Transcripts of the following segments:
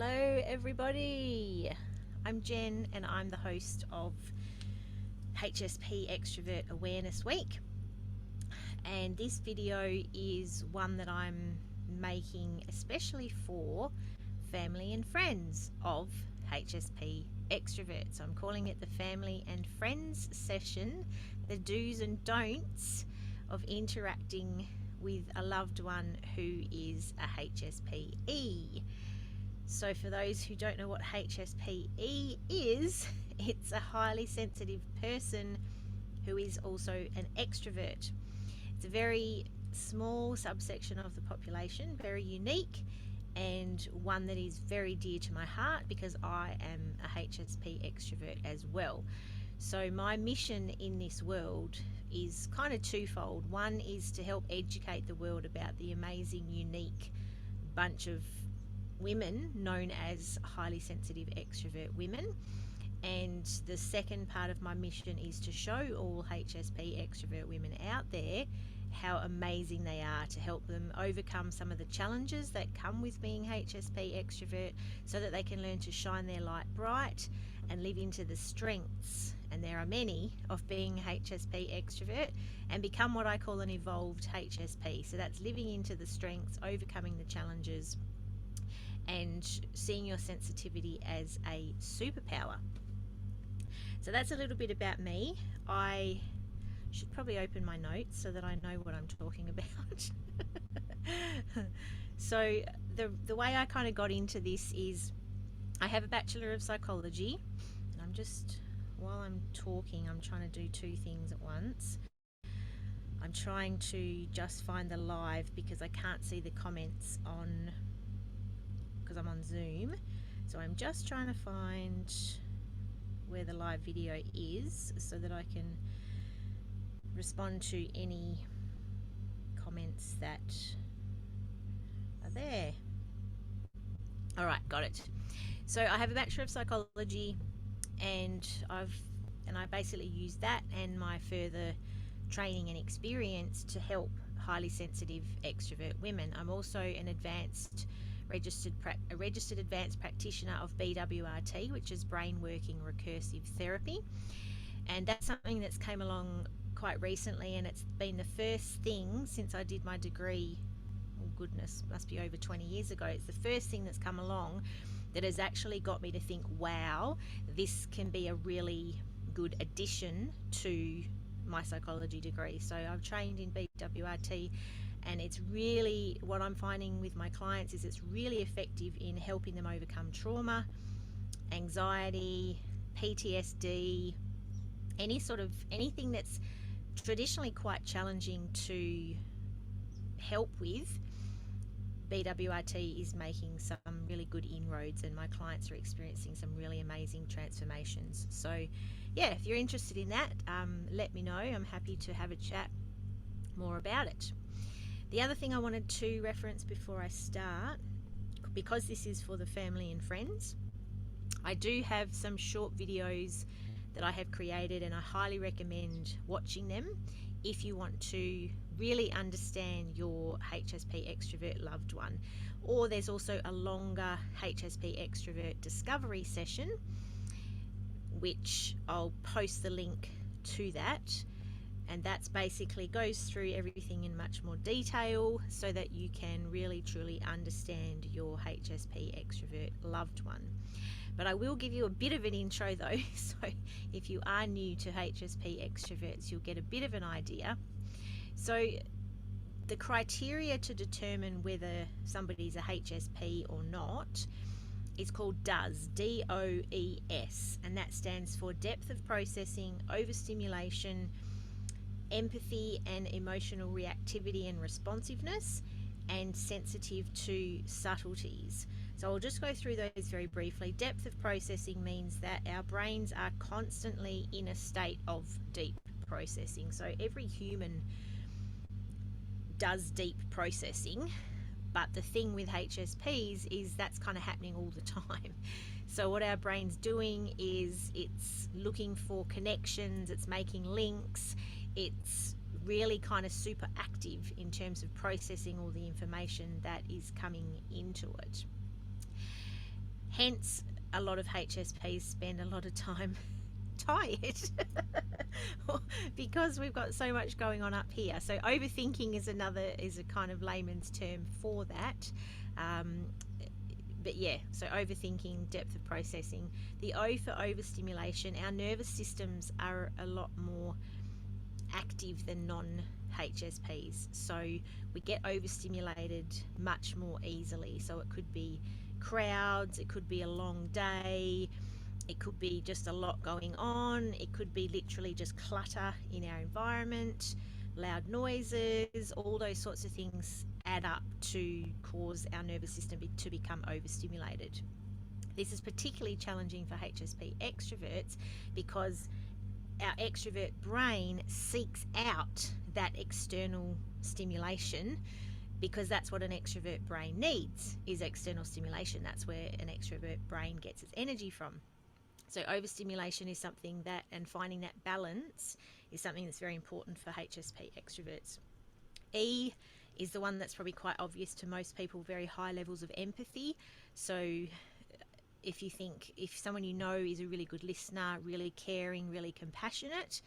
Hello everybody, I'm Jen and I'm the host of HSP Extrovert Awareness Week, and this video is one that I'm making especially for family and friends of HSP Extrovert. So I'm calling it the Family and Friends session, the do's and don'ts of interacting with a loved one who is a HSP-E. So for those who don't know what HSP-E is, it's a highly sensitive person who is also an extrovert. It's a very small subsection of the population, very unique, and one that is very dear to my heart because I am a HSP extrovert as well. So my mission in this world is kind of twofold. One is to help educate the world about the amazing, unique bunch of women known as highly sensitive extrovert women, and the second part of my mission is to show all HSP extrovert women out there how amazing they are, to help them overcome some of the challenges that come with being HSP extrovert so that they can learn to shine their light bright and live into the strengths, and there are many, of being HSP extrovert and become what I call an evolved HSP. So that's living into the strengths, overcoming the challenges, and seeing your sensitivity as a superpower. So that's a little bit about me. I should probably open my notes so that I know what I'm talking about. So the way I kind of got into this is I have a Bachelor of Psychology, and while I'm talking, I'm trying to do two things at once. I'm trying to just find the live because I can't see the comments because I'm on Zoom. So I'm just trying to find where the live video is so that I can respond to any comments that are there. All right, got it. So I have a Bachelor of Psychology, and I basically use that and my further training and experience to help highly sensitive extrovert women. I'm also an registered advanced practitioner of BWRT, which is brain working recursive therapy, and that's something that's came along quite recently, and it's been the first thing since I did my degree, oh goodness, must be over 20 years ago. It's the first thing that's come along that has actually got me to think, wow, this can be a really good addition to my psychology degree. So I've trained in BWRT, and it's really, what I'm finding with my clients is it's really effective in helping them overcome trauma, anxiety, PTSD, anything that's traditionally quite challenging to help with. BWRT is making some really good inroads, and my clients are experiencing some really amazing transformations. So yeah, if you're interested in that, let me know. I'm happy to have a chat more about it. The other thing I wanted to reference before I start, because this is for the family and friends, I do have some short videos that I have created, and I highly recommend watching them if you want to really understand your HSP extrovert loved one. Or there's also a longer HSP extrovert discovery session, which I'll post the link to that, and that's basically goes through everything in much more detail so that you can really truly understand your HSP extrovert loved one. But I will give you a bit of an intro though, so if you are new to HSP extroverts, you'll get a bit of an idea. So the criteria to determine whether somebody's a HSP or not is called DOES, D-O-E-S, and that stands for depth of processing, overstimulation, empathy and emotional reactivity and responsiveness, and sensitive to subtleties. So I'll just go through those very briefly. Depth of processing means that our brains are constantly in a state of deep processing. So every human does deep processing, but the thing with HSPs is that's kind of happening all the time. So what our brain's doing is it's looking for connections, it's making links, it's really kind of super active in terms of processing all the information that is coming into it. Hence, a lot of HSPs spend a lot of time tired because we've got so much going on up here. So overthinking is a kind of layman's term for that. But yeah, so overthinking, depth of processing. The O for overstimulation. Our nervous systems are a lot more active than non-HSPs, so we get overstimulated much more easily. So it could be crowds, it could be a long day, it could be just a lot going on, it could be literally just clutter in our environment, loud noises, all those sorts of things add up to cause our nervous system to become overstimulated. This is particularly challenging for HSP extroverts because our extrovert brain seeks out that external stimulation, because that's what an extrovert brain needs, is external stimulation. That's where an extrovert brain gets its energy from. So overstimulation is something that, and finding that balance is something that's very important for HSP extroverts. E is the one that's probably quite obvious to most people, very high levels of empathy. So if someone you know is a really good listener, really caring, really compassionate,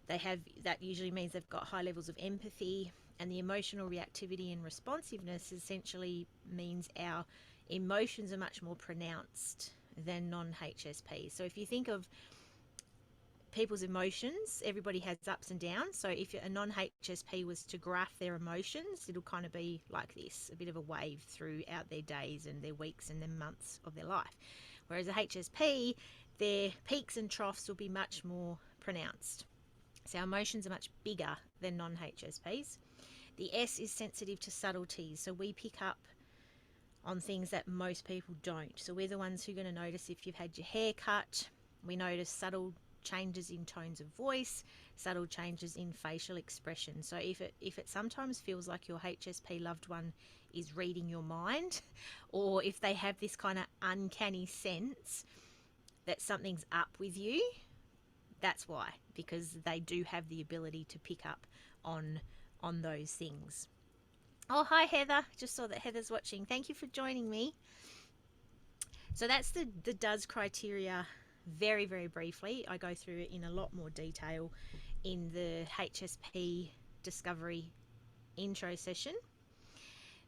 that usually means they've got high levels of empathy. And the emotional reactivity and responsiveness essentially means our emotions are much more pronounced than non-HSP. So if you think of people's emotions, everybody has ups and downs. So if a non-HSP was to graph their emotions, it'll kind of be like this, a bit of a wave throughout their days and their weeks and their months of their life. Whereas a HSP, their peaks and troughs will be much more pronounced. So our emotions are much bigger than non-HSPs. The S is sensitive to subtleties. So we pick up on things that most people don't. So we're the ones who are going to notice if you've had your hair cut. We notice subtle changes in tones of voice, subtle changes in facial expression. So if it sometimes feels like your HSP loved one is reading your mind, or if they have this kind of uncanny sense that something's up with you, that's why, because they do have the ability to pick up on those things. Oh, hi Heather, just saw that Heather's watching. Thank you for joining me. So that's the does criteria. Very, very briefly, I go through it in a lot more detail in the HSP Discovery intro session.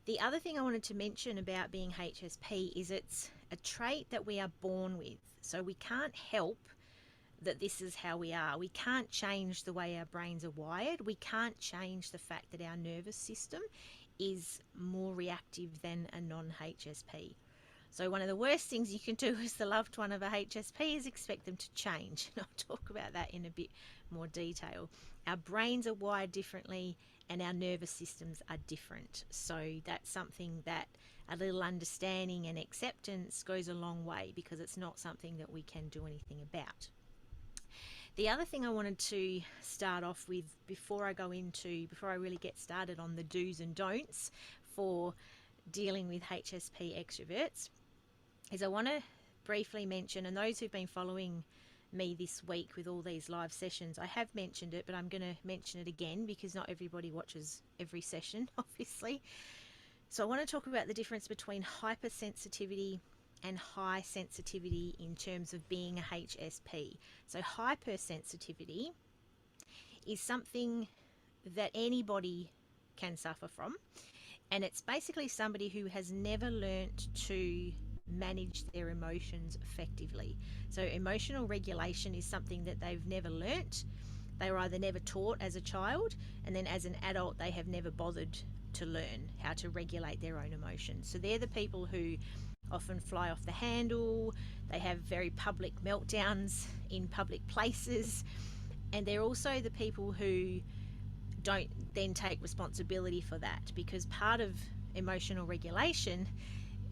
The other thing I wanted to mention about being HSP is it's a trait that we are born with. So we can't help that this is how we are. We can't change the way our brains are wired. We can't change the fact that our nervous system is more reactive than a non-HSP. So one of the worst things you can do as the loved one of a HSP is expect them to change. And I'll talk about that in a bit more detail. Our brains are wired differently and our nervous systems are different. So that's something that a little understanding and acceptance goes a long way, because it's not something that we can do anything about. The other thing I wanted to start off with before I really get started on the do's and don'ts for dealing with HSP extroverts is I want to briefly mention, and those who've been following me this week with all these live sessions, I have mentioned it, but I'm going to mention it again because not everybody watches every session, obviously. So I want to talk about the difference between hypersensitivity and high sensitivity in terms of being a HSP. So hypersensitivity is something that anybody can suffer from, and it's basically somebody who has never learnt to manage their emotions effectively. So emotional regulation is something that they've never learnt. They were either never taught as a child, and then as an adult they have never bothered to learn how to regulate their own emotions. So they're the people who often fly off the handle, they have very public meltdowns in public places, and they're also the people who don't then take responsibility for that, because part of emotional regulation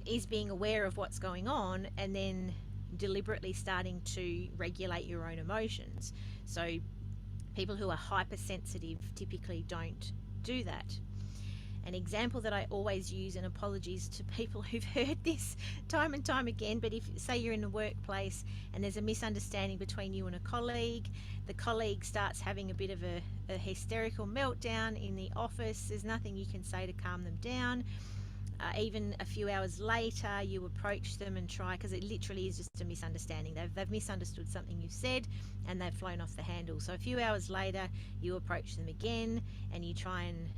is being aware of what's going on and then deliberately starting to regulate your own emotions. So people who are hypersensitive typically don't do that. An example that I always use, and apologies to people who've heard this time and time again, but if say you're in a workplace and there's a misunderstanding between you and a colleague, the colleague starts having a bit of a hysterical meltdown in the office, there's nothing you can say to calm them down. even a few hours later you approach them and try, because it literally is just a misunderstanding. They've misunderstood something you've said and they've flown off the handle. So a few hours later you approach them again and you try and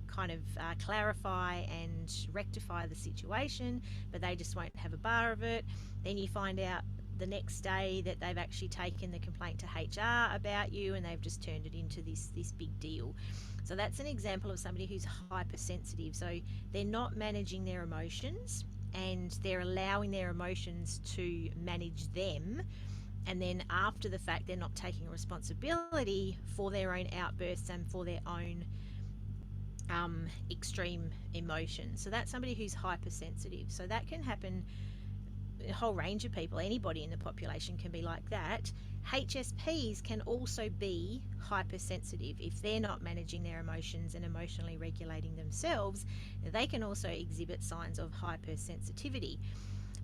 kind of clarify and rectify the situation, but they just won't have a bar of it. Then you find out the next day that they've actually taken the complaint to HR about you and they've just turned it into this big deal. So that's an example of somebody who's hypersensitive. So they're not managing their emotions and they're allowing their emotions to manage them, and then after the fact they're not taking responsibility for their own outbursts and for their own extreme emotions. So that's somebody who's hypersensitive. So that can happen, a whole range of people, anybody in the population can be like that. HSPs can also be hypersensitive. If they're not managing their emotions and emotionally regulating themselves, they can also exhibit signs of hypersensitivity.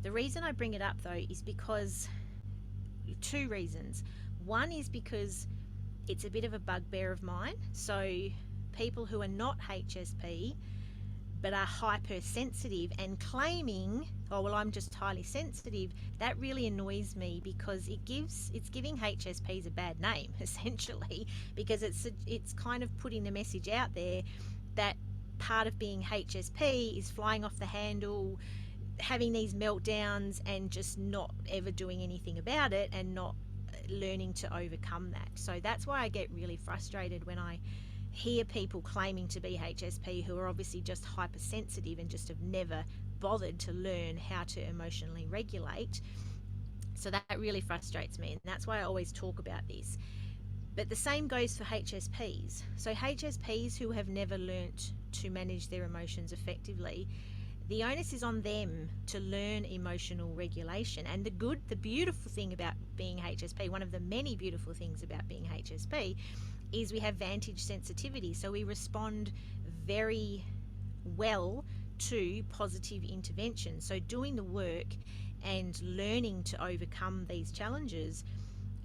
The reason I bring it up though is because two reasons. One is because it's a bit of a bugbear of mine. So people who are not HSP but are hypersensitive and claiming, oh well, I'm just highly sensitive, that really annoys me, because it's giving HSPs a bad name essentially, because it's kind of putting the message out there that part of being HSP is flying off the handle, having these meltdowns and just not ever doing anything about it and not learning to overcome that. So that's why I get really frustrated when I hear people claiming to be HSP who are obviously just hypersensitive and just have never bothered to learn how to emotionally regulate. So that really frustrates me, and that's why I always talk about this. But the same goes for HSPs. So HSPs who have never learnt to manage their emotions effectively, the onus is on them to learn emotional regulation. And the beautiful thing about being HSP, one of the many beautiful things about being HSP, is we have vantage sensitivity. So we respond very well to positive intervention. So doing the work and learning to overcome these challenges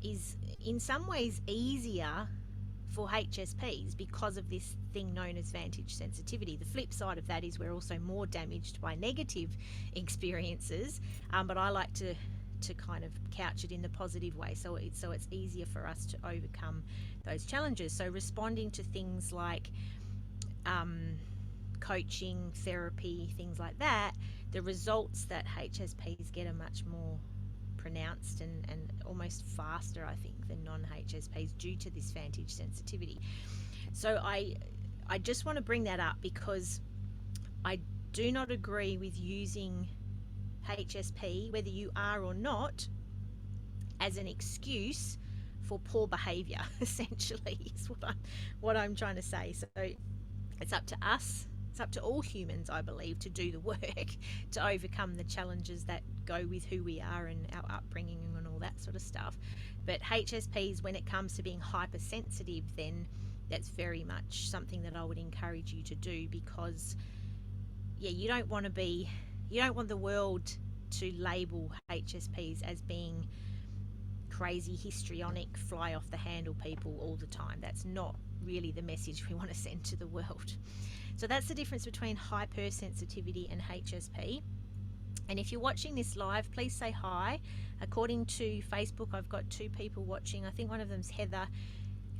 is in some ways easier for HSPs because of this thing known as vantage sensitivity. The flip side of that is we're also more damaged by negative experiences, but I like to kind of couch it in the positive way, so it's easier for us to overcome those challenges. So responding to things like coaching, therapy, things like that, the results that HSPs get are much more pronounced and almost faster, I think, than non-HSPs due to this vantage sensitivity. So I just want to bring that up because I do not agree with using HSP, whether you are or not, as an excuse for poor behaviour, essentially, is what I'm trying to say. So it's up to us, it's up to all humans, I believe, to do the work to overcome the challenges that go with who we are and our upbringing and all that sort of stuff. But HSPs, when it comes to being hypersensitive, then that's very much something that I would encourage you to do, because you don't want the world to label HSPs as being crazy, histrionic, fly off the handle people all the time. That's not really the message we want to send to the world. So that's the difference between hypersensitivity and HSP. And if you're watching this live, please say hi. According to Facebook, I've got 2 people watching. I think one of them's Heather.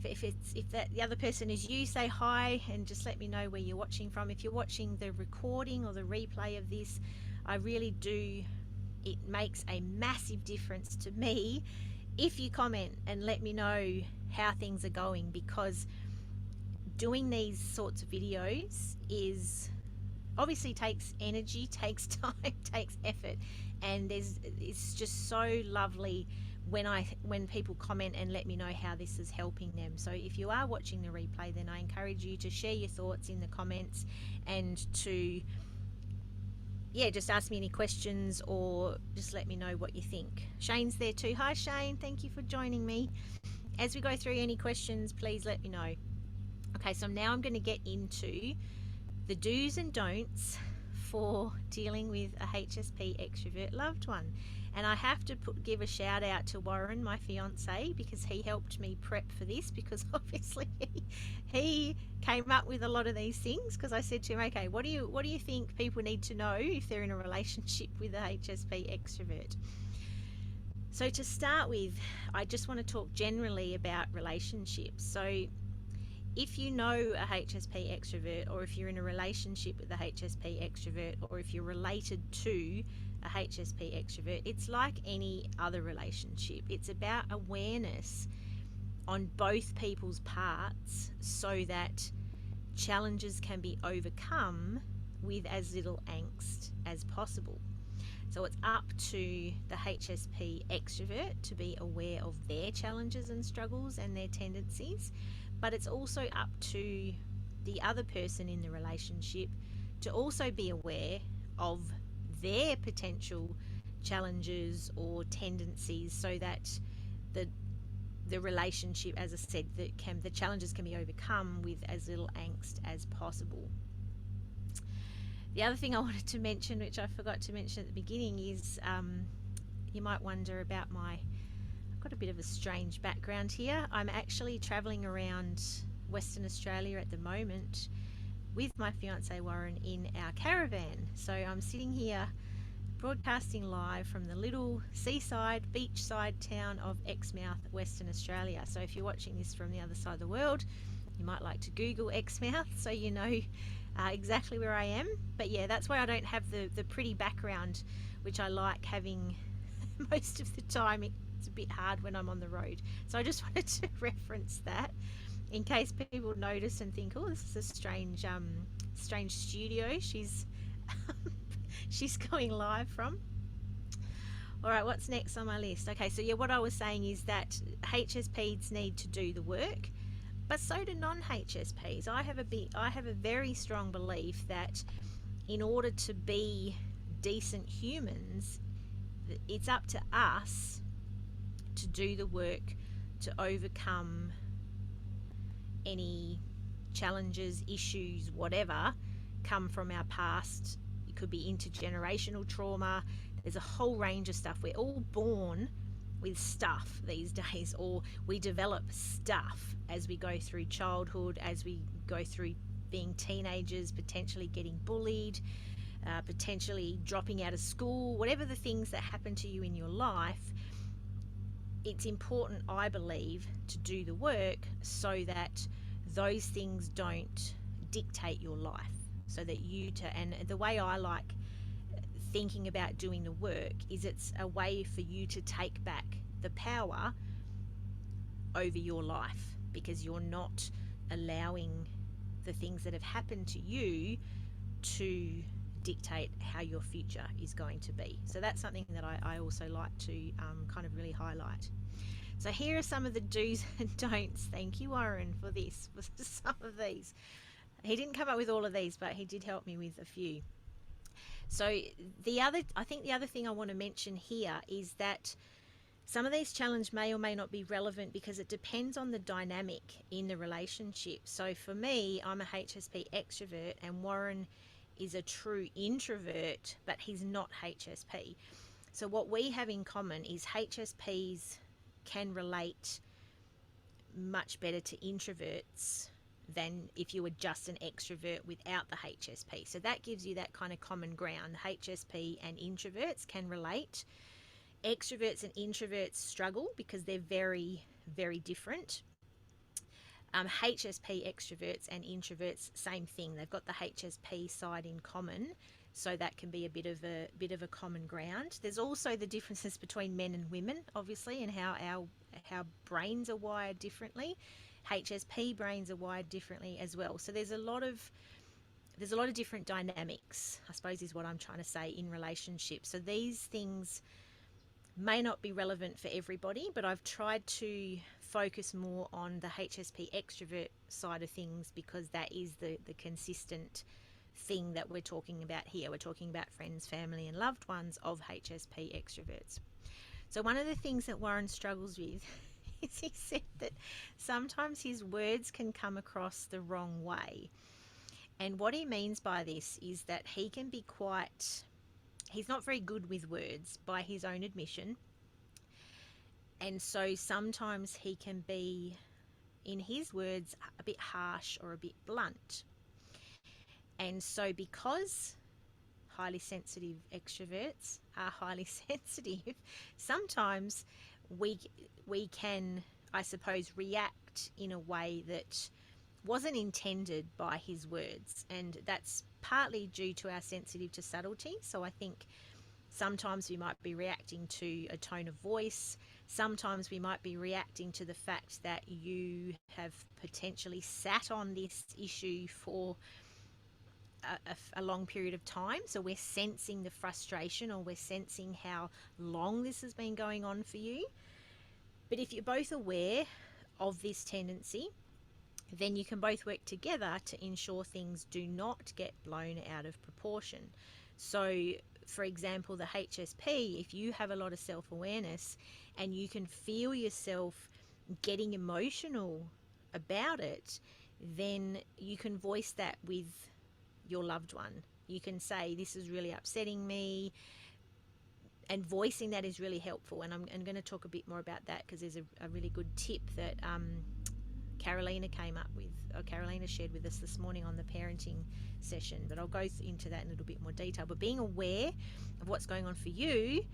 If the other person is you, say hi and just let me know where you're watching from. If you're watching the recording or the replay of this, I really do, it makes a massive difference to me if you comment and let me know how things are going, because doing these sorts of videos is obviously takes energy, takes time, takes effort, and it's just so lovely when people comment and let me know how this is helping them. So if you are watching the replay, then I encourage you to share your thoughts in the comments and to just ask me any questions or just let me know what you think. Shane's there too. Hi Shane, thank you for joining me. As we go through any questions, please let me know. Okay, so now I'm going to get into the do's and don'ts for dealing with a HSP extrovert loved one. And I have to give a shout out to Warren, my fiance, because he helped me prep for this, because obviously he came up with a lot of these things, because I said to him, okay, what do you think people need to know if they're in a relationship with a HSP extrovert? So to start with, I just want to talk generally about relationships. So if you know a HSP extrovert, or if you're in a relationship with a HSP extrovert, or if you're related to a HSP extrovert, it's like any other relationship. It's about awareness on both people's parts so that challenges can be overcome with as little angst as possible. So it's up to the HSP extrovert to be aware of their challenges and struggles and their tendencies, but it's also up to the other person in the relationship to also be aware of their potential challenges or tendencies, so that the relationship, as I said, the challenges can be overcome with as little angst as possible. The other thing I wanted to mention, which I forgot to mention at the beginning, is you might wonder about I've got a bit of a strange background here. I'm actually travelling around Western Australia at the moment with my fiance Warren in our caravan. So I'm sitting here broadcasting live from the little seaside, beachside town of Exmouth, Western Australia. So if you're watching this from the other side of the world, you might like to Google Exmouth so you know exactly where I am. But yeah, that's why I don't have the pretty background, which I like having most of the time. It's a bit hard when I'm on the road. So I just wanted to reference that in case people notice and think, oh, this is a strange studio she's going live from. All right, what's next on my list? Okay, so yeah, what I was saying is that HSPs need to do the work, but so do non-HSPs. I have a very strong belief that in order to be decent humans, it's up to us to do the work to overcome any challenges, issues, whatever come from our past. It could be intergenerational trauma. There's a whole range of stuff. We're all born with stuff these days, or we develop stuff as we go through childhood, as we go through being teenagers, potentially getting bullied, potentially dropping out of school, whatever the things that happen to you in your life. It's important, I believe, to do the work so that those things don't dictate your life, so that and the way I like thinking about doing the work is it's a way for you to take back the power over your life, because you're not allowing the things that have happened to you to dictate how your future is going to be. So that's something that I also like to kind of really highlight. So here are some of the do's and don'ts. Thank you, Warren, for this, for some of these. He didn't come up with all of these, but he did help me with a few. So I think the other thing I want to mention here is that some of these challenges may or may not be relevant because it depends on the dynamic in the relationship. So for me, I'm a HSP extrovert and Warren is a true introvert, but he's not HSP. So what we have in common is HSPs can relate much better to introverts than if you were just an extrovert without the HSP. So that gives you that kind of common ground. HSP and introverts can relate. Extroverts and introverts struggle because they're very, very different. HSP extroverts and introverts, same thing. They've got the HSP side in common, so that can be a bit of a common ground. There's also the differences between men and women, obviously, and how our brains are wired differently. HSP brains are wired differently as well. So there's a lot of different dynamics, I suppose, is what I'm trying to say, in relationships. So these things may not be relevant for everybody, but I've tried to focus more on the HSP extrovert side of things because that is the consistent thing that we're talking about here. We're talking about friends, family and loved ones of HSP extroverts. So one of the things that Warren struggles with is he said that sometimes his words can come across the wrong way. And what he means by this is that he can be quite he's not very good with words by his own admission. And so sometimes he can be, in his words, a bit harsh or a bit blunt. And so because highly sensitive extroverts are highly sensitive, sometimes we can, I suppose, react in a way that wasn't intended by his words, and that's partly due to our sensitive to subtlety. So I think sometimes we might be reacting to a tone of voice. Sometimes we might be reacting to the fact that you have potentially sat on this issue for a long period of time. So we're sensing the frustration, or we're sensing how long this has been going on for you. But if you're both aware of this tendency, then you can both work together to ensure things do not get blown out of proportion. So, for example, the HSP, if you have a lot of self-awareness and you can feel yourself getting emotional about it, then you can voice that with your loved one. You can say, this is really upsetting me, and voicing that is really helpful. And I'm going to talk a bit more about that, because there's a really good tip that Carolina came up with, or Carolina shared with us this morning on the parenting session, but I'll go into that in a little bit more detail. But being aware of what's going on for you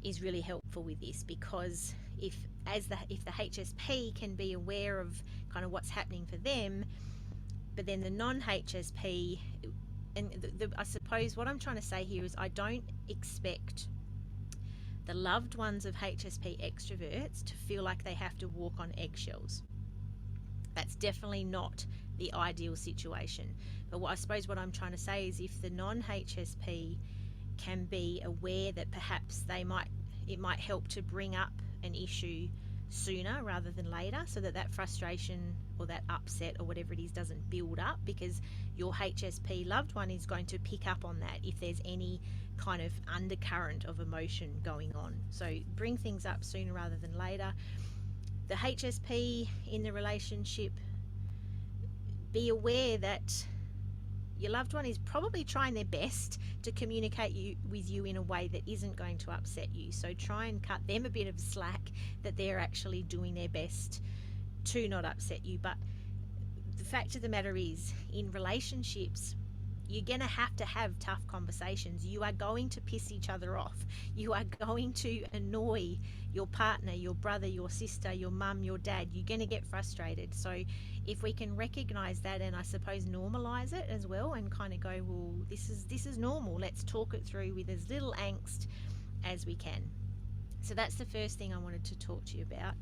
is really helpful with this, because if the HSP can be aware of kind of what's happening for them, but then the non-HSP, and I suppose what I'm trying to say here is, I don't expect the loved ones of HSP extroverts to feel like they have to walk on eggshells. That's definitely not the ideal situation. But I suppose what I'm trying to say is, if the non-HSP can be aware that perhaps it might help to bring up an issue sooner rather than later, so that frustration or that upset or whatever it is doesn't build up, because your HSP loved one is going to pick up on that if there's any kind of undercurrent of emotion going on. So bring things up sooner rather than later. The HSP in the relationship, be aware that your loved one is probably trying their best to communicate with you in a way that isn't going to upset you. So try and cut them a bit of slack, that they're actually doing their best to not upset you. But the fact of the matter is, in relationships, you're going to have tough conversations. You are going to piss each other off. You are going to annoy your partner, your brother, your sister, your mum, your dad. You're going to get frustrated. So if we can recognize that, and I suppose normalize it as well, and kind of go, well, this is normal. Let's talk it through with as little angst as we can. So that's the first thing I wanted to talk to you about.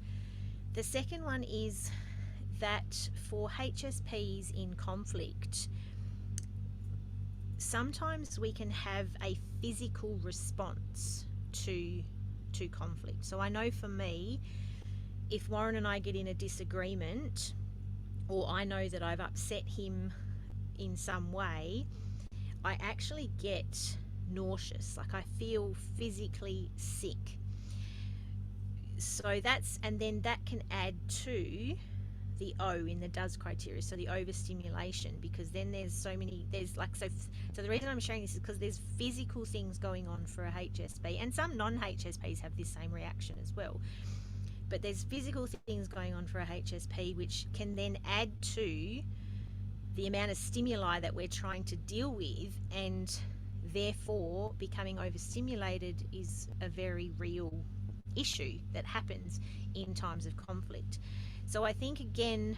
The second one is that for HSPs in conflict, sometimes we can have a physical response to conflict. So I know for me, if Warren and I get in a disagreement, or I know that I've upset him in some way, I actually get nauseous. Like, I feel physically sick. So and then that can add to the O in the does criteria, so the overstimulation, because then so the reason I'm sharing this is because there's physical things going on for a HSP, and some non-HSPs have this same reaction as well, but there's physical things going on for a HSP which can then add to the amount of stimuli that we're trying to deal with, and therefore becoming overstimulated is a very real issue that happens in times of conflict. So I think the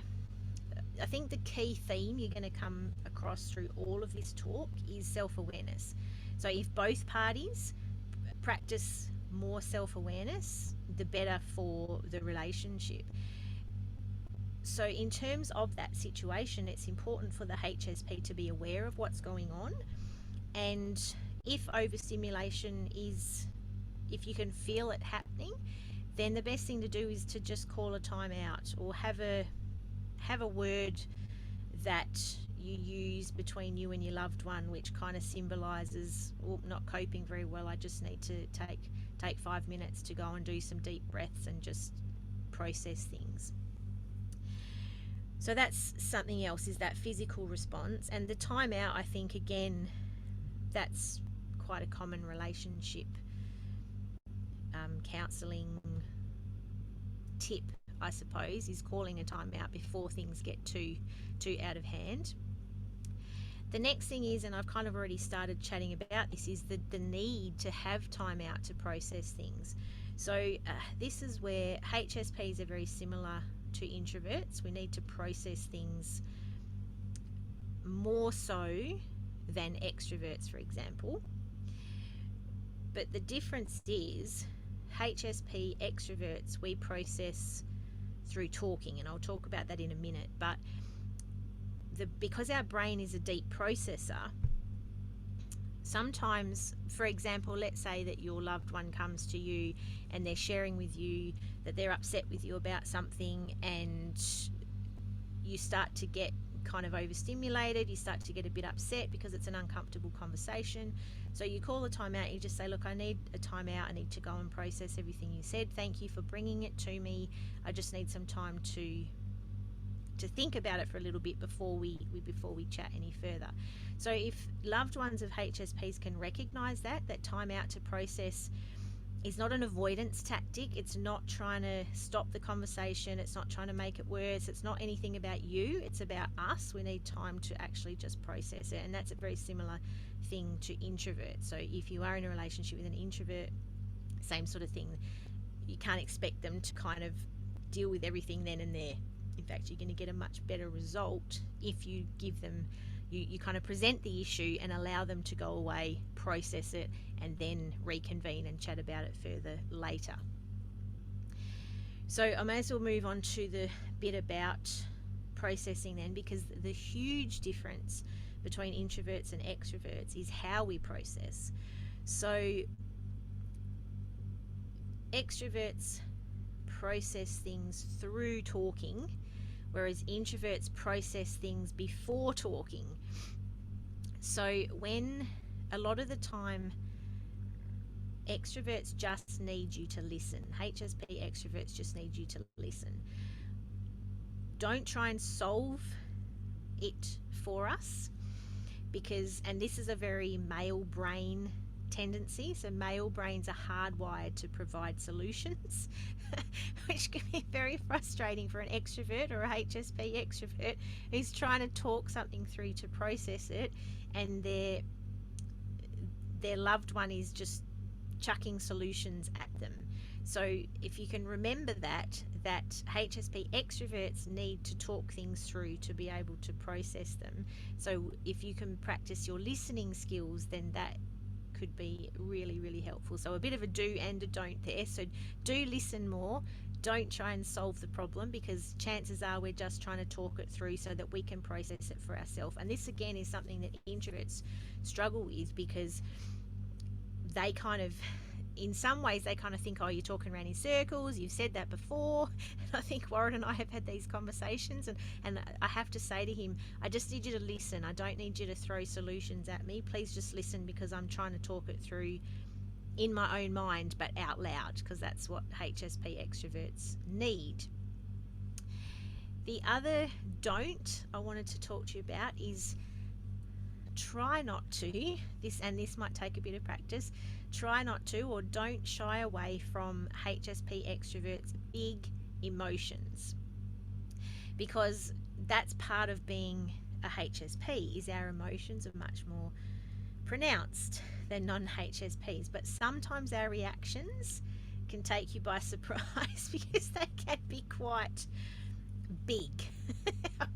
key theme you're going to come across through all of this talk is self-awareness. So if both parties practice more self-awareness, the better for the relationship. So in terms of that situation, it's important for the HSP to be aware of what's going on, and if overstimulation if you can feel it happening, then the best thing to do is to just call a time out, or have a word that you use between you and your loved one, which kind of symbolizes, well, not coping very well, I just need to take 5 minutes to go and do some deep breaths and just process things. So that's something else, is that physical response. And the time out, I think, again, that's quite a common relationship counselling tip, I suppose, is calling a timeout before things get too out of hand. The next thing is, and I've kind of already started chatting about this, is the need to have time out to process things. So this is where HSPs are very similar to introverts. We need to process things more so than extroverts, for example. But the difference is HSP extroverts, we process through talking, and I'll talk about that in a minute. But because our brain is a deep processor, sometimes, for example, let's say that your loved one comes to you and they're sharing with you that they're upset with you about something, and you start to get kind of overstimulated, you start to get a bit upset because it's an uncomfortable conversation. So you call a timeout, you just say, look, I need a timeout, I need to go and process everything you said. Thank you for bringing it to me. I just need some time to think about it for a little bit before we chat any further. So if loved ones of HSPs can recognize that time out to process is not an avoidance tactic. It's not trying to stop the conversation. It's not trying to make it worse. It's not anything about you. It's about us. We need time to actually just process it. And that's a very similar thing to introverts. So if you are in a relationship with an introvert, same sort of thing. You can't expect them to kind of deal with everything then and there. In fact, you're going to get a much better result if you give them, you kind of present the issue and allow them to go away, process it, and then reconvene and chat about it further later. So I may as well move on to the bit about processing then, because the huge difference between introverts and extroverts is how we process. So extroverts process things through talking, whereas introverts process things before talking. So when a lot of the time extroverts just need you to listen, HSP extroverts just need you to listen. Don't try and solve it for us, because, and this is a very male brain tendency, so male brains are hardwired to provide solutions, which can be very frustrating for an extrovert or a HSP extrovert who's trying to talk something through to process it, and their loved one is just chucking solutions at them. So if you can remember that HSP extroverts need to talk things through to be able to process them. So if you can practice your listening skills, then that could be really, really helpful. So a bit of a do and a don't there. So do listen more. Don't try and solve the problem, because chances are we're just trying to talk it through so that we can process it for ourselves. And this again is something that introverts struggle with, because they kind of, in some ways, they kind of think, oh, you're talking around in circles, you've said that before. And I think Warren and I have had these conversations, and I have to say to him, I just need you to listen. I don't need you to throw solutions at me. Please just listen, because I'm trying to talk it through in my own mind, but out loud, because that's what HSP extroverts need. The other don't I wanted to talk to you about is try not to, this might take a bit of practice, try not to, or don't shy away from HSP extroverts' big emotions, because that's part of being a HSP, is our emotions are much more pronounced than non-HSPs, but sometimes our reactions can take you by surprise because they can be quite big.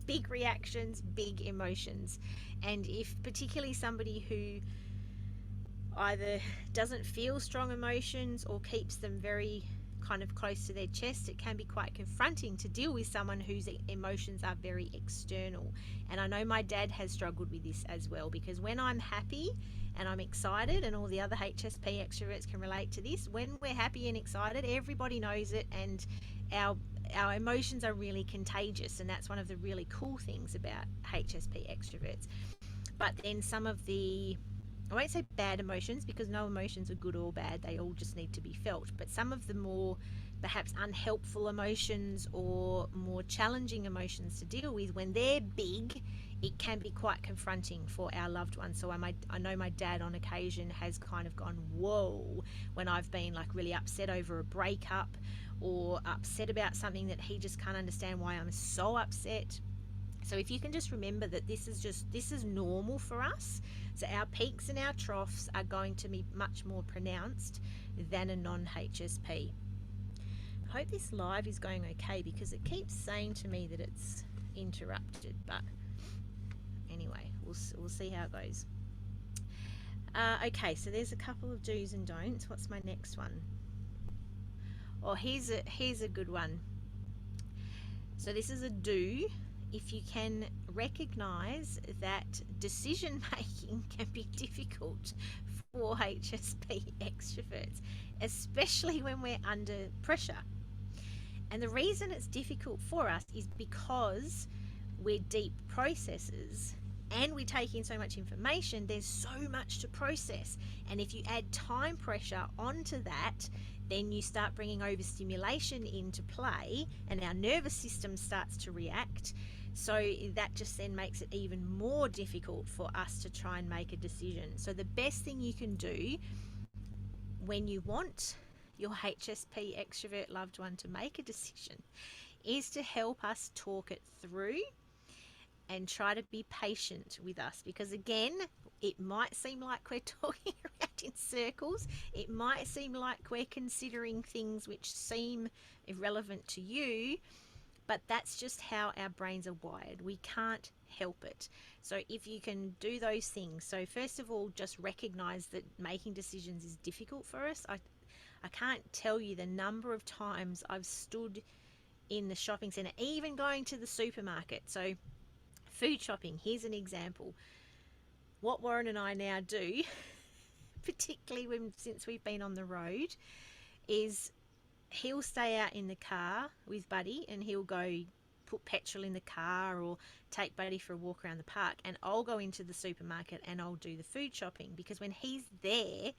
Big reactions, big emotions. And if particularly somebody who either doesn't feel strong emotions or keeps them very kind of close to their chest, it can be quite confronting to deal with someone whose emotions are very external. And I know my dad has struggled with this as well, because when I'm happy and I'm excited, and all the other HSP extroverts can relate to this, when we're happy and excited, everybody knows it, and our emotions are really contagious, and that's one of the really cool things about HSP extroverts. But then some of the, I won't say bad emotions, because no emotions are good or bad, they all just need to be felt, but some of the more perhaps unhelpful emotions or more challenging emotions to deal with, when they're big, it can be quite confronting for our loved ones. So I know my dad on occasion has kind of gone, whoa, when I've been like really upset over a breakup or upset about something that he just can't understand why I'm so upset. So if you can just remember that this is normal for us. So our peaks and our troughs are going to be much more pronounced than a non-HSP. I hope this live is going okay because it keeps saying to me that it's interrupted, but anyway, we'll see how it goes. Okay, so there's a couple of do's and don'ts. What's my next one? Oh, here's a good one. So this is a do. If you can recognize that decision making can be difficult for HSP extroverts, especially when we're under pressure. And the reason it's difficult for us is because we're deep processors and we take in so much information. There's so much to process, and if you add time pressure onto that, then you start bringing overstimulation into play and our nervous system starts to react. So that just then makes it even more difficult for us to try and make a decision. So the best thing you can do when you want your HSP extrovert loved one to make a decision is to help us talk it through and try to be patient with us, because again, it might seem like we're talking around in circles. It might seem like we're considering things which seem irrelevant to you, but that's just how our brains are wired. We can't help it. So if you can do those things, so first of all, just recognize that making decisions is difficult for us. I can't tell you the number of times I've stood in the shopping center, even going to the supermarket. So food shopping, here's an example. What Warren and I now do, particularly since we've been on the road, is he'll stay out in the car with Buddy and he'll go put petrol in the car or take Buddy for a walk around the park, and I'll go into the supermarket and I'll do the food shopping, because when he's there,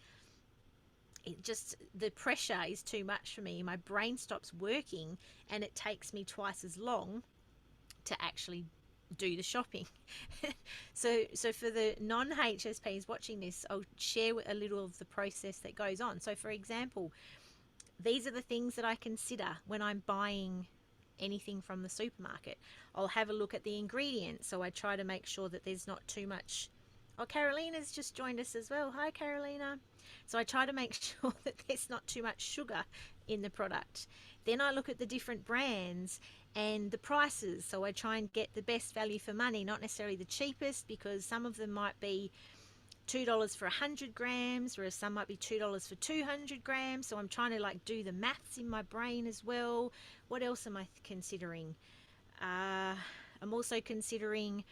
the pressure is too much for me. My brain stops working and it takes me twice as long to actually do the shopping. so for the non-HSPs watching this, I'll share a little of the process that goes on. So for example, these are the things that I consider when I'm buying anything from the supermarket. I'll have a look at the ingredients, so I try to make sure that there's not too much. Oh, Carolina's just joined us as well. Hi, Carolina. So I try to make sure that there's not too much sugar in the product. Then I look at the different brands and the prices, so I try and get the best value for money, not necessarily the cheapest, because some of them might be $2 for 100 grams, whereas some might be $2 for 200 grams. So I'm trying to like do the maths in my brain as well. What else am I considering? I'm also considering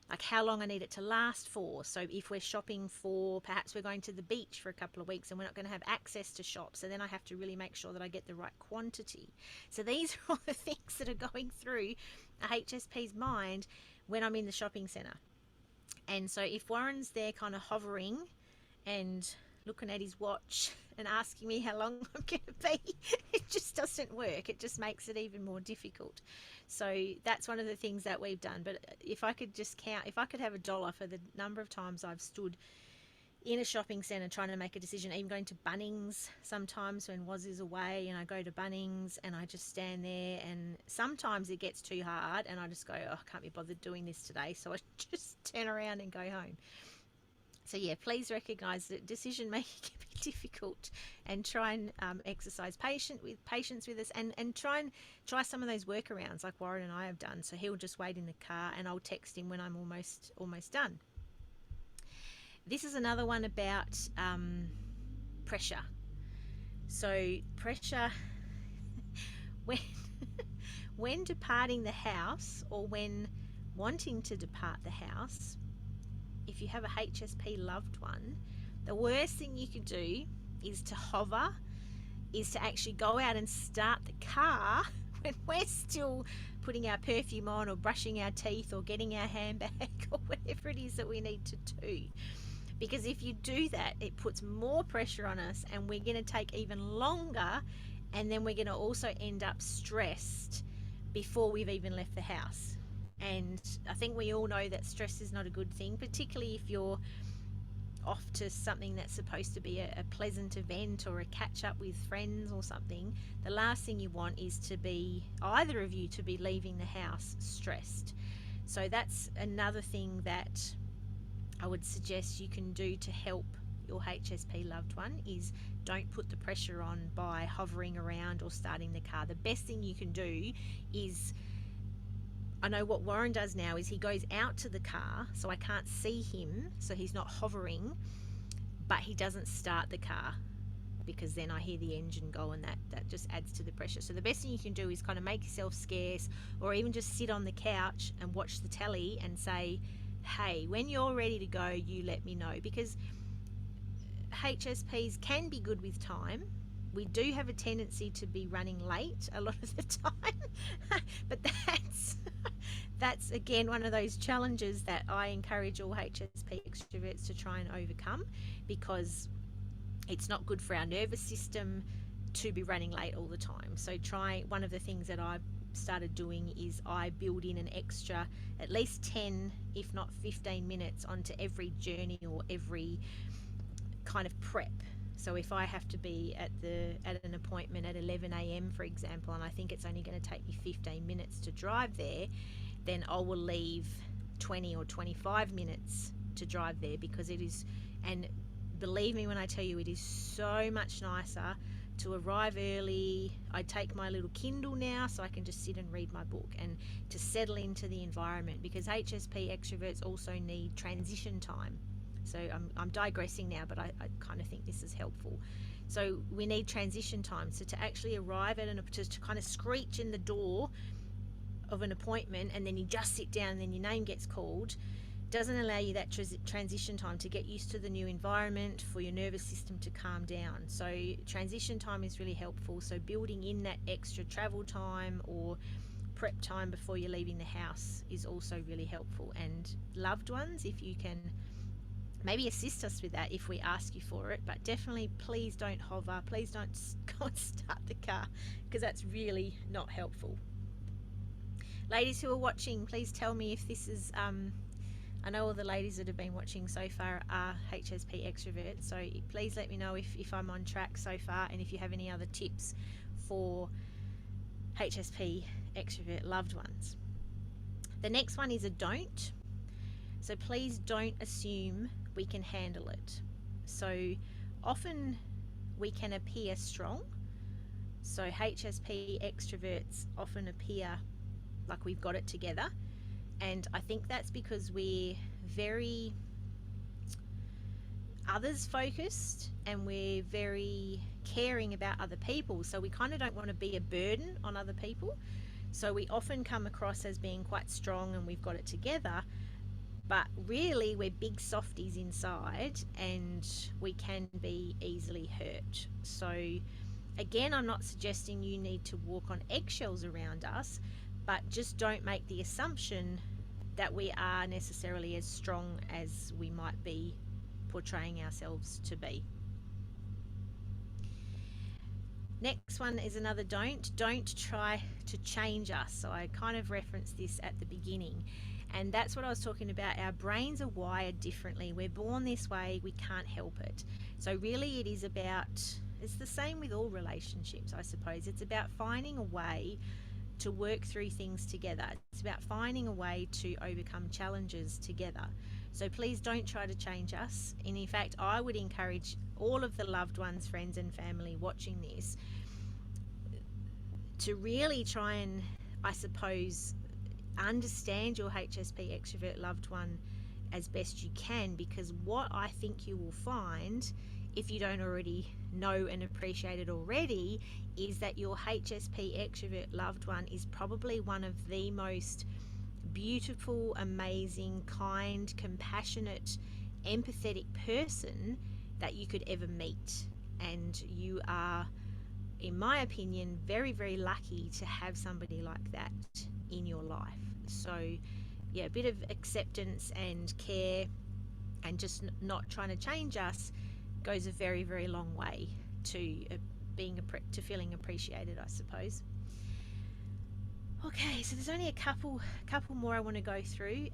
like how long I need it to last for. So if we're shopping for, perhaps we're going to the beach for a couple of weeks and we're not going to have access to shops, so then I have to really make sure that I get the right quantity. So these are all the things that are going through a HSP's mind when I'm in the shopping centre. And so if Warren's there kind of hovering and looking at his watch and asking me how long I'm going to be, it just doesn't work. It just makes it even more difficult. So that's one of the things that we've done. But if I could just count, if I could have $1 for the number of times I've stood in a shopping centre trying to make a decision, even going to Bunnings sometimes when Woz is away, and I go to Bunnings and I just stand there, and sometimes it gets too hard and I just go, oh, I can't be bothered doing this today, so I just turn around and go home. So yeah, please recognise that decision making can be difficult, and try and exercise patience with us, and try some of those workarounds like Warren and I have done. So he'll just wait in the car and I'll text him when I'm almost done. This is another one about pressure. So pressure when departing the house, or when wanting to depart the house, if you have a HSP loved one, the worst thing you could do is to hover, is to actually go out and start the car when we're still putting our perfume on or brushing our teeth or getting our handbag or whatever it is that we need to do. Because if you do that, it puts more pressure on us, and we're going to take even longer, and then we're going to also end up stressed before we've even left the house. And I think we all know that stress is not a good thing, particularly if you're off to something that's supposed to be a pleasant event or a catch up with friends or something. The last thing you want is to be, either of you, to be leaving the house stressed. So that's another thing that I would suggest you can do to help your HSP loved one, is don't put the pressure on by hovering around or starting the car. The best thing you can do is, I know what Warren does now is he goes out to the car so I can't see him, so he's not hovering, but he doesn't start the car because then I hear the engine go, and that just adds to the pressure. So the best thing you can do is kind of make yourself scarce, or even just sit on the couch and watch the telly and say, hey, when you're ready to go, you let me know. Because HSPs can be good with time. We do have a tendency to be running late a lot of the time, but that's again one of those challenges that I encourage all HSP extroverts to try and overcome, because it's not good for our nervous system to be running late all the time. So one of the things that I've started doing is I build in an extra at least 10 if not 15 minutes onto every journey or every kind of prep. So if I have to be at an appointment at 11 a.m. for example, and I think it's only going to take me 15 minutes to drive there, then I will leave 20 or 25 minutes to drive there, because it is, and believe me when I tell you, it is so much nicer to arrive early. I take my little Kindle now so I can just sit and read my book and to settle into the environment, because HSP extroverts also need transition time. So I'm digressing now, but I kind of think this is helpful. So we need transition time. So to actually arrive at to kind of screech in the door of an appointment and then you just sit down and then your name gets called, doesn't allow you that transition time to get used to the new environment, for your nervous system to calm down. So transition time is really helpful. So building in that extra travel time or prep time before you're leaving the house is also really helpful. And loved ones, if you can maybe assist us with that if we ask you for it, but definitely please don't hover, please don't go and start the car, because that's really not helpful. Ladies who are watching, please tell me if this is I know all the ladies that have been watching so far are HSP extroverts, so please let me know if I'm on track so far, and if you have any other tips for HSP extrovert loved ones. The next one is a don't. So please don't assume we can handle it. So often we can appear strong. So HSP extroverts often appear like we've got it together. And I think that's because we're very others focused and we're very caring about other people. So we kind of don't want to be a burden on other people. So we often come across as being quite strong and we've got it together. But really we're big softies inside and we can be easily hurt. So again, I'm not suggesting you need to walk on eggshells around us, but just don't make the assumption that we are necessarily as strong as we might be portraying ourselves to be. Next one is another don't. Don't try to change us. So I kind of referenced this at the beginning. And that's what I was talking about. Our brains are wired differently. We're born this way. We can't help it. So really it is about, it's the same with all relationships, I suppose. It's about finding a way to work through things together. It's about finding a way to overcome challenges together. So please don't try to change us. And in fact, I would encourage all of the loved ones, friends and family watching this to really try and, I suppose, understand your HSP extrovert loved one as best you can, because what I think you will find, if you don't already know and appreciate it already, is that your HSP extrovert loved one is probably one of the most beautiful, amazing, kind, compassionate, empathetic person that you could ever meet. And you are, in my opinion, very, very lucky to have somebody like that in your life. So yeah, a bit of acceptance and care and just not trying to change us goes a very, very long way to feeling appreciated, I suppose. Okay, so there's only a couple more I want to go through.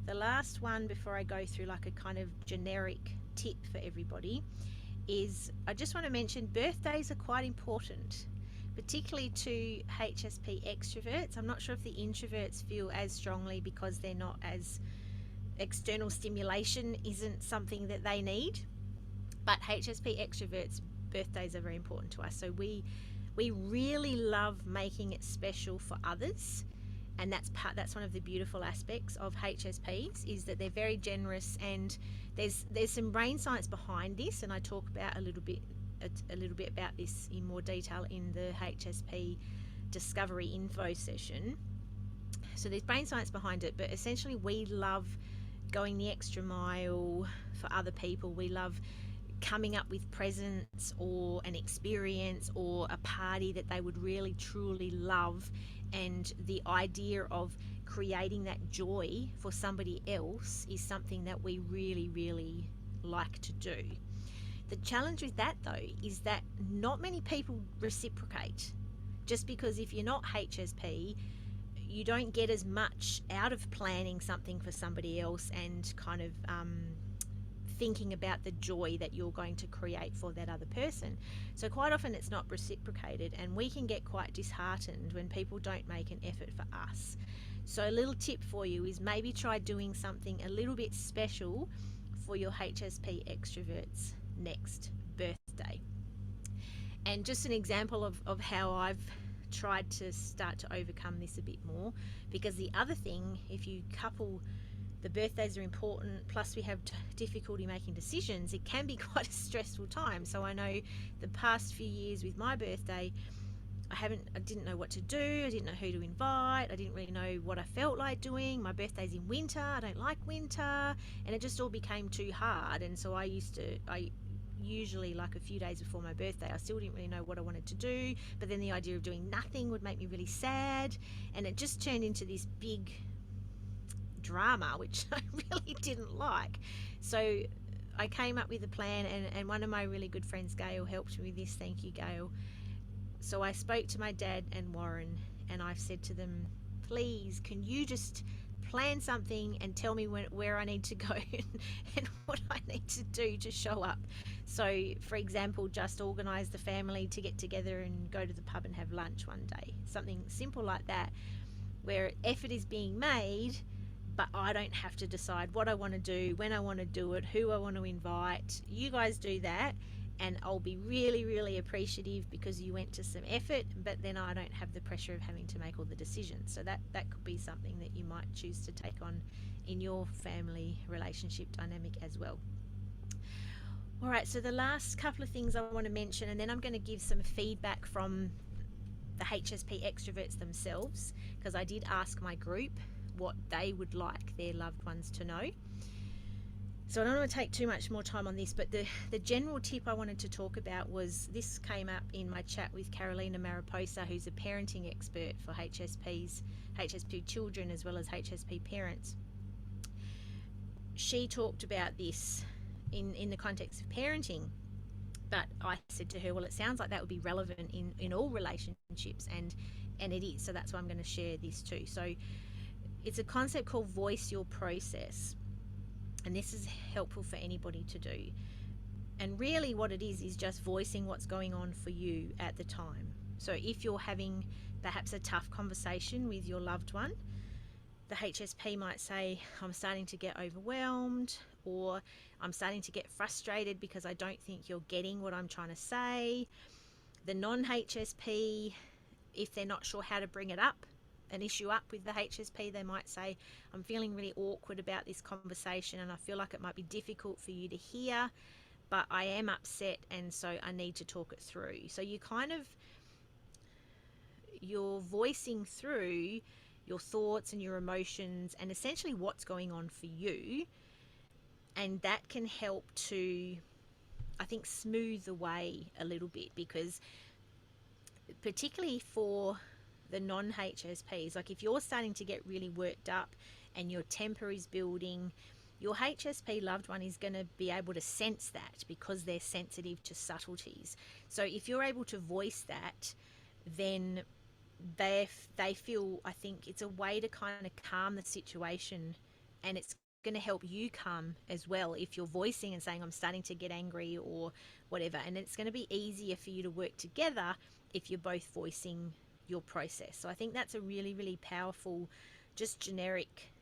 The last one before I go through like a kind of generic tip for everybody is I just want to mention birthdays are quite important, particularly to HSP extroverts. I'm not sure if the introverts feel as strongly because they're not as external stimulation isn't something that they need, but HSP extroverts birthdays are very important to us. So we really love making it special for others, and that's one of the beautiful aspects of HSPs is that they're very generous, and there's some brain science behind this, and I talk about a little bit about this in more detail in the HSP Discovery Info session. So there's brain science behind it, but essentially we love going the extra mile for other people. We love coming up with presents or an experience or a party that they would really truly love, and the idea of creating that joy for somebody else is something that we really like to do. The challenge with that though is that not many people reciprocate, just because if you're not HSP you don't get as much out of planning something for somebody else and kind of thinking about the joy that you're going to create for that other person. So quite often it's not reciprocated, and we can get quite disheartened when people don't make an effort for us. So a little tip for you is maybe try doing something a little bit special for your HSP extroverts next birthday. And just an example of how I've tried to start to overcome this a bit more, because the other thing, if you couple the birthdays are important, plus we have difficulty making decisions, it can be quite a stressful time. So I know the past few years with my birthday, I didn't know what to do, I didn't know who to invite, I didn't really know what I felt like doing. My birthday's in winter, I don't like winter, and it just all became too hard. And so I usually, like a few days before my birthday, I still didn't really know what I wanted to do, but then the idea of doing nothing would make me really sad, and it just turned into this big drama, which I really didn't like. So I came up with a plan, and one of my really good friends, Gail, helped me with this. Thank you, Gail. So I spoke to my dad and Warren, and I've said to them, please, can you just plan something and tell me where I need to go and what I need to do to show up. So, for example, just organise the family to get together and go to the pub and have lunch one day. Something simple like that, where effort is being made, but I don't have to decide what I want to do, when I want to do it, who I want to invite. You guys do that, and I'll be really appreciative because you went to some effort, but then I don't have the pressure of having to make all the decisions. So that could be something that you might choose to take on in your family relationship dynamic as well. All right, so the last couple of things I want to mention, and then I'm going to give some feedback from the HSP extroverts themselves, because I did ask my group what they would like their loved ones to know. So I don't want to take too much more time on this, but the general tip I wanted to talk about was, this came up in my chat with Carolina Mariposa, who's a parenting expert for HSP children as well as HSP parents. She talked about this in the context of parenting, but I said to her, well, it sounds like that would be relevant in all relationships, and it is. So that's why I'm going to share this too. So it's a concept called voice your process. And this is helpful for anybody to do. And really what it is just voicing what's going on for you at the time. So if you're having perhaps a tough conversation with your loved one, the HSP might say, I'm starting to get overwhelmed, or I'm starting to get frustrated because I don't think you're getting what I'm trying to say. The non-HSP, if they're not sure how to bring it up, an issue up with the HSP, they might say, I'm feeling really awkward about this conversation and I feel like it might be difficult for you to hear, but I am upset and so I need to talk it through. So you're voicing through your thoughts and your emotions and essentially what's going on for you, and that can help to, I think, smooth the way a little bit, because particularly for the non-HSPs, like if you're starting to get really worked up and your temper is building, your HSP loved one is going to be able to sense that because they're sensitive to subtleties. So if you're able to voice that, then they feel, I think it's a way to kind of calm the situation, and it's going to help you calm as well if you're voicing and saying, I'm starting to get angry or whatever. And it's going to be easier for you to work together if you're both voicing your process. So I think that's a really, really powerful, just generic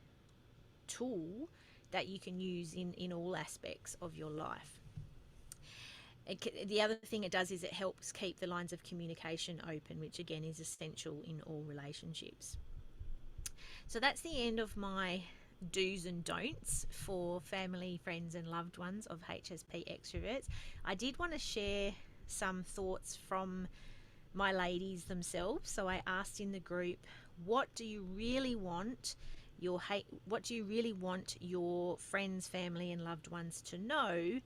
tool that you can use in all aspects of your life. The other thing it does is it helps keep the lines of communication open, which again is essential in all relationships. So that's the end of my do's and don'ts for family, friends and loved ones of HSP extroverts. I did want to share some thoughts from my ladies themselves. So I asked in the group, what do you really want your friends, family and loved ones to know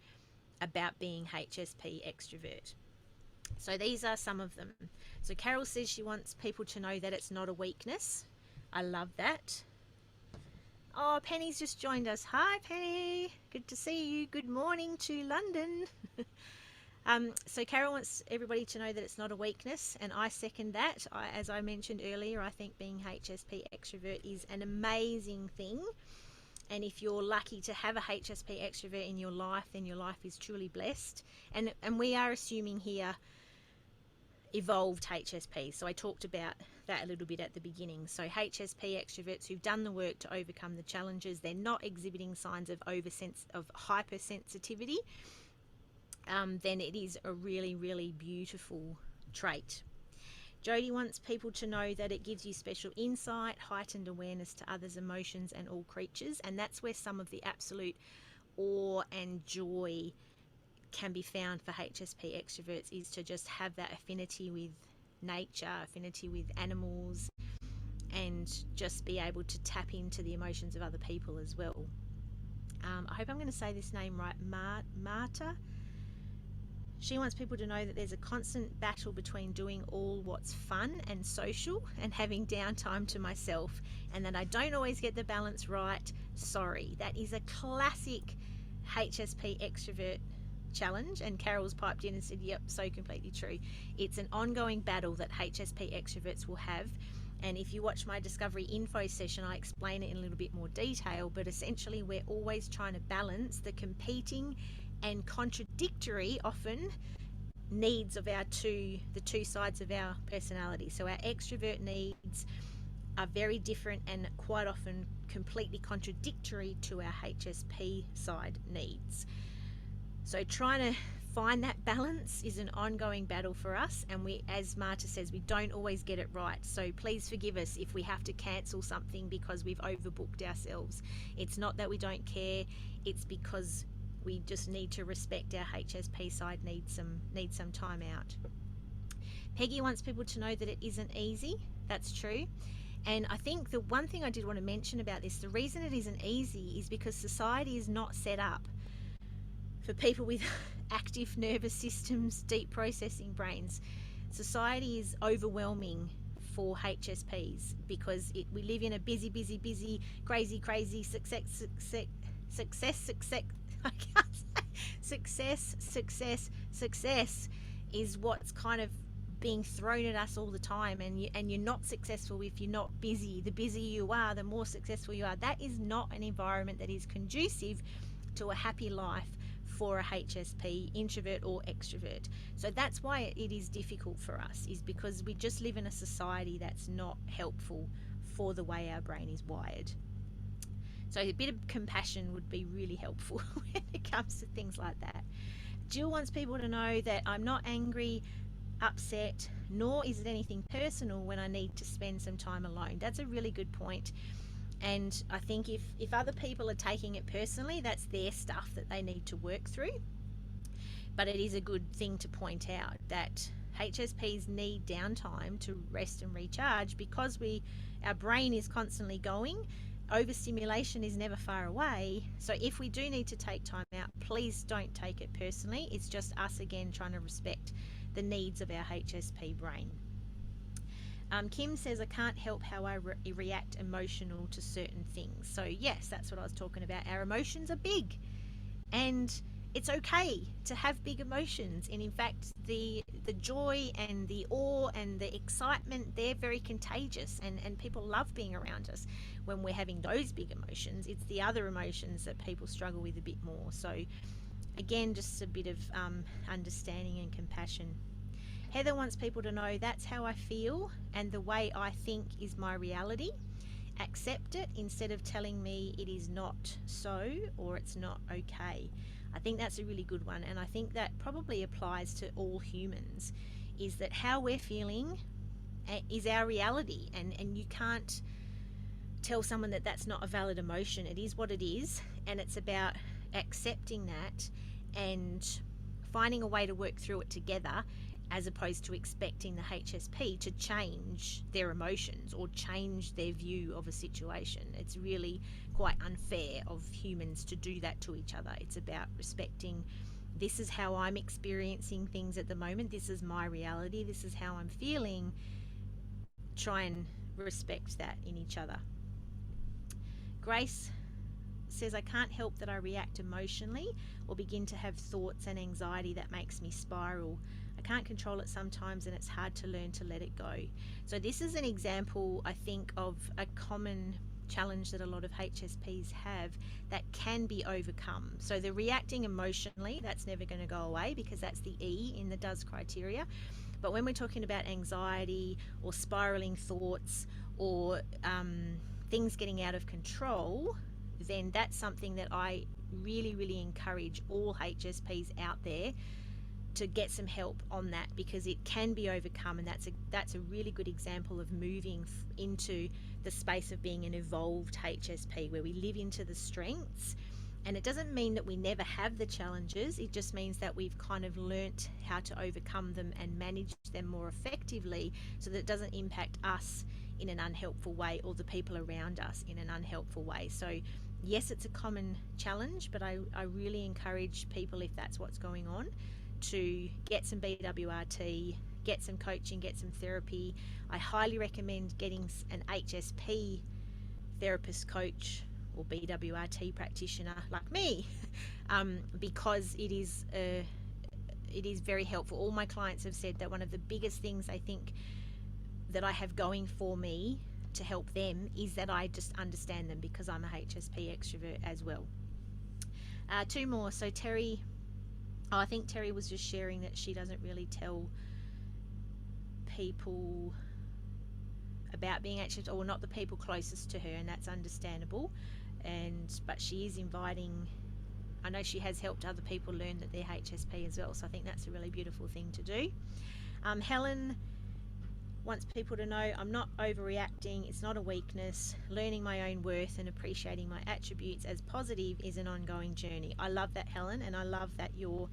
about being HSP extrovert? So these are some of them. So Carol says she wants people to know that it's not a weakness. I love that. Oh, Penny's just joined us. Hi, Penny. Good to see you. Good morning to London. So Carol wants everybody to know that it's not a weakness, and I second that. As I mentioned earlier, I think being HSP extrovert is an amazing thing. And if you're lucky to have a HSP extrovert in your life, then your life is truly blessed. And we are assuming here evolved HSP. So I talked about that a little bit at the beginning. So HSP extroverts who've done the work to overcome the challenges, they're not exhibiting signs of hypersensitivity, then it is a really, really beautiful trait. Jody wants people to know that it gives you special insight, heightened awareness to others' emotions and all creatures, and that's where some of the absolute awe and joy can be found for HSP extroverts, is to just have that affinity with nature, affinity with animals, and just be able to tap into the emotions of other people as well. I hope I'm going to say this name right. Marta. She wants people to know that there's a constant battle between doing all what's fun and social and having downtime to myself, and that I don't always get the balance right. Sorry. That is a classic HSP extrovert challenge, and Carol's piped in and said, yep, so completely true. It's an ongoing battle that HSP extroverts will have, and if you watch my Discovery Info session, I explain it in a little bit more detail, but essentially we're always trying to balance the competing and contradictory often needs of the two sides of our personality. So our extrovert needs are very different and quite often completely contradictory to our HSP side needs. So trying to find that balance is an ongoing battle for us, and we, as Marta says, we don't always get it right. So please forgive us if we have to cancel something because we've overbooked ourselves. It's not that we don't care, it's because we just need to respect our HSP side needs some time out. Peggy wants people to know that it isn't easy. That's true. And I think the one thing I did want to mention about this, the reason it isn't easy is because society is not set up for people with active nervous systems, deep processing brains. Society is overwhelming for HSPs because we live in a busy, crazy success I can't say success is what's kind of being thrown at us all the time, and you're not successful if you're not busy. The busier you are, the more successful you are. That is not an environment that is conducive to a happy life for a HSP, introvert or extrovert. So that's why it is difficult for us, is because we just live in a society that's not helpful for the way our brain is wired. So a bit of compassion would be really helpful when it comes to things like that. Jill wants people to know that I'm not angry, upset, nor is it anything personal when I need to spend some time alone. That's a really good point. And I think if other people are taking it personally, that's their stuff that they need to work through. But it is a good thing to point out that HSPs need downtime to rest and recharge because our brain is constantly going. Overstimulation is never far away. So if we do need to take time out, please don't take it personally. It's just us again trying to respect the needs of our HSP brain. Kim says, I can't help how I react emotional to certain things. So yes, that's what I was talking about. Our emotions are big, and it's okay to have big emotions, and in fact the joy and the awe and the excitement, they're very contagious, and people love being around us when we're having those big emotions. It's the other emotions that people struggle with a bit more. So again, just a bit of understanding and compassion. Heather wants people to know that's how I feel, and the way I think is my reality. Accept it instead of telling me it is not so or it's not okay. I think that's a really good one, and I think that probably applies to all humans, is that how we're feeling is our reality, and you can't tell someone that that's not a valid emotion. It is what it is, and it's about accepting that and finding a way to work through it together, as opposed to expecting the HSP to change their emotions or change their view of a situation. It's really quite unfair of humans to do that to each other. It's about respecting, this is how I'm experiencing things at the moment, this is my reality, this is how I'm feeling. Try and respect that in each other. Grace says, I can't help that I react emotionally or begin to have thoughts and anxiety that makes me spiral. I can't control it sometimes, and it's hard to learn to let it go. So this is an example, I think, of a common challenge that a lot of HSPs have that can be overcome. So the reacting emotionally, that's never going to go away because that's the E in the DOES criteria. But when we're talking about anxiety or spiraling thoughts or things getting out of control, then that's something that I really, really encourage all HSPs out there to get some help on that, because it can be overcome, and that's a really good example of moving into the space of being an evolved HSP where we live into the strengths. And it doesn't mean that we never have the challenges, it just means that we've kind of learnt how to overcome them and manage them more effectively, so that it doesn't impact us in an unhelpful way or the people around us in an unhelpful way. So yes, it's a common challenge, but I really encourage people, if that's what's going on, to get some BWRT, get some coaching, get some therapy. I highly recommend getting an HSP therapist coach or BWRT practitioner like me, because it is very helpful. All my clients have said that one of the biggest things I think that I have going for me to help them is that I just understand them, because I'm a HSP extrovert as well. Two more. So Terry, I think Terry was just sharing that she doesn't really tell people about being HSP, or not the people closest to her, and that's understandable. But she is inviting, I know she has helped other people learn that they're HSP as well, so I think that's a really beautiful thing to do. Helen wants people to know I'm not overreacting, it's not a weakness. Learning my own worth and appreciating my attributes as positive is an ongoing journey. I love that, Helen, and I love that you're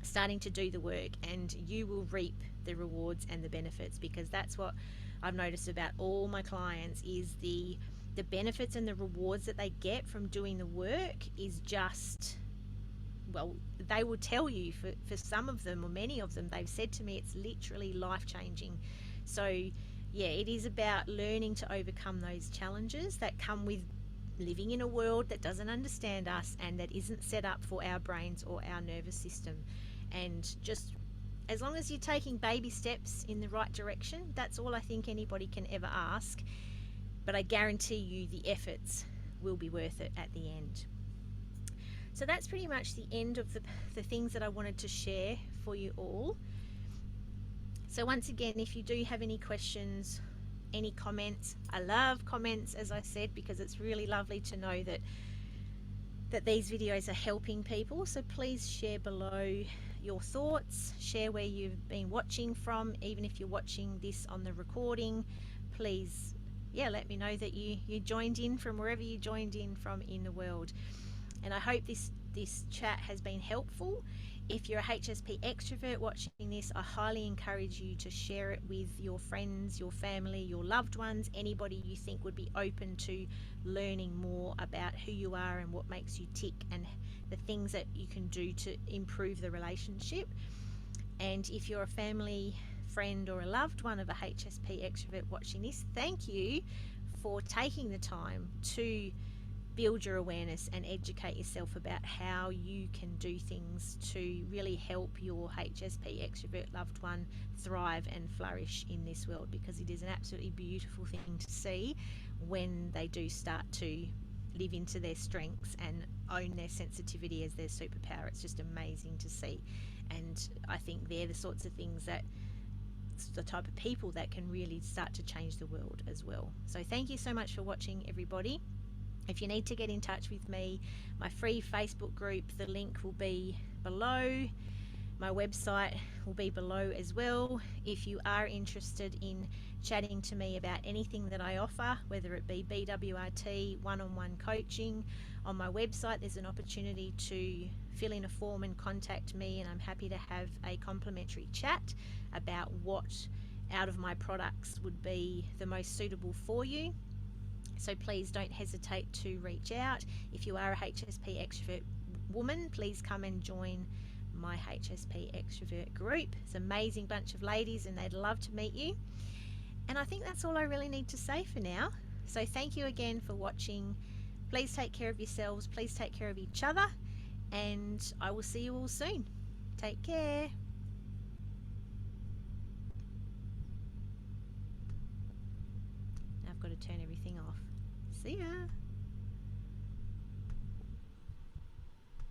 starting to do the work, and you will reap the rewards and the benefits, because that's what I've noticed about all my clients is the benefits and the rewards that they get from doing the work is just, well, they will tell you, for some of them or many of them, they've said to me it's literally life-changing. So yeah, it is about learning to overcome those challenges that come with living in a world that doesn't understand us and that isn't set up for our brains or our nervous system. And just as long as you're taking baby steps in the right direction, that's all I think anybody can ever ask. But I guarantee you the efforts will be worth it at the end. So that's pretty much the end of the things that I wanted to share for you all. So once again, if you do have any questions, any comments, I love comments, as I said, because it's really lovely to know that these videos are helping people. So please share below your thoughts, share where you've been watching from. Even if you're watching this on the recording, please, yeah, let me know that you joined in from wherever you joined in from in the world. And I hope this chat has been helpful. If you're a HSP extrovert watching this, I highly encourage you to share it with your friends, your family, your loved ones, anybody you think would be open to learning more about who you are and what makes you tick and the things that you can do to improve the relationship. And if you're a family, friend, or a loved one of a HSP extrovert watching this, thank you for taking the time to build your awareness and educate yourself about how you can do things to really help your HSP extrovert loved one thrive and flourish in this world, because it is an absolutely beautiful thing to see when they do start to live into their strengths and own their sensitivity as their superpower. It's just amazing to see, and I think they're the sorts of things that the type of people that can really start to change the world as well. So thank you so much for watching, everybody. If you need to get in touch with me, my free Facebook group, the link will be below. My website will be below as well. If you are interested in chatting to me about anything that I offer, whether it be BWRT, one-on-one coaching, on my website there's an opportunity to fill in a form and contact me, and I'm happy to have a complimentary chat about what out of my products would be the most suitable for you. So please don't hesitate to reach out. If you are a HSP extrovert woman, please come and join my HSP extrovert group. It's an amazing bunch of ladies and they'd love to meet you. And I think that's all I really need to say for now. So thank you again for watching. Please take care of yourselves, please take care of each other, and I will see you all soon. Take care. Now I've got to turn everything off. See ya.